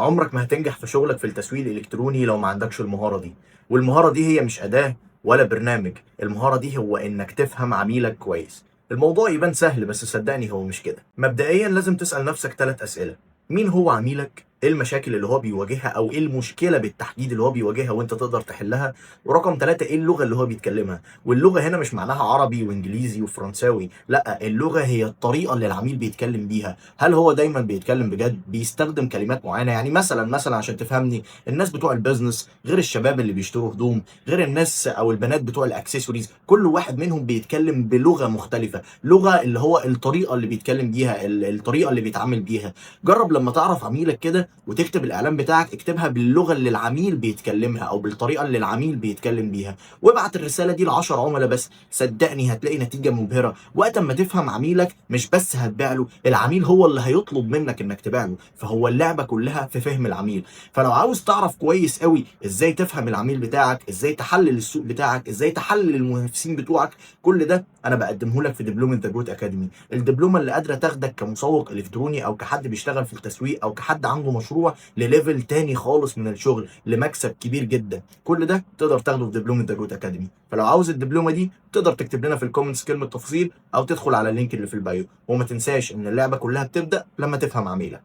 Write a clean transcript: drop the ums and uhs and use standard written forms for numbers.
عمرك ما هتنجح في شغلك في التسويق الإلكتروني لو ما عندكش المهارة دي. والمهارة دي هي مش أداة ولا برنامج، المهارة دي هو إنك تفهم عميلك كويس. الموضوع يبان سهل بس صدقني هو مش كده. مبدئيا لازم تسأل نفسك 3 أسئلة: مين هو عميلك؟ ايه المشاكل اللي هو بيواجهها او ايه المشكله بالتحديد اللي هو بيواجهها وانت تقدر تحلها؟ ورقم 3: ايه اللغه اللي هو بيتكلمها؟ واللغه هنا مش معناها عربي وانجليزي وفرنساوي، لا، اللغه هي الطريقه اللي العميل بيتكلم بيها. هل هو دايما بيتكلم بجد؟ بيستخدم كلمات معينه؟ يعني مثلا عشان تفهمني، الناس بتوع البيزنس غير الشباب اللي بيشتروا هدوم، غير الناس او البنات بتوع الاكسسوارز، كل واحد منهم بيتكلم بلغه مختلفه، لغه اللي هو الطريقه اللي بيتكلم بيها، الطريقه اللي بيتعامل بيها. جرب لما تعرف عميلك كده وتكتب الاعلان بتاعك، اكتبها باللغه اللي العميل بيتكلمها او بالطريقه اللي العميل بيتكلم بيها، وابعت الرساله دي ل10 عملاء بس. صدقني هتلاقي نتيجه مبهره. وقت ما تفهم عميلك مش بس هتبيع له، العميل هو اللي هيطلب منك انك تبيع له، فهو اللعبه كلها في فهم العميل. فلو عاوز تعرف كويس قوي ازاي تفهم العميل بتاعك، ازاي تحلل السوق بتاعك، ازاي تحلل المنافسين بتوعك، كل ده انا بقدمه لك في دبلومه ذا جروت اكاديمي. الدبلومه اللي قادره تاخدك كمسوق الكتروني او كحد بيشتغل في التسويق او كحد عنده مشروع لليفل تاني خالص من الشغل، لمكسب كبير جدا. كل ده تقدر تاخده في دبلومه ذا جروت اكاديمي. فلو عاوز الدبلومه دي تقدر تكتب لنا في الكومنتس كلمه تفصيل او تدخل على اللينك اللي في البايو. وما تنساش ان اللعبه كلها بتبدا لما تفهم عميلك.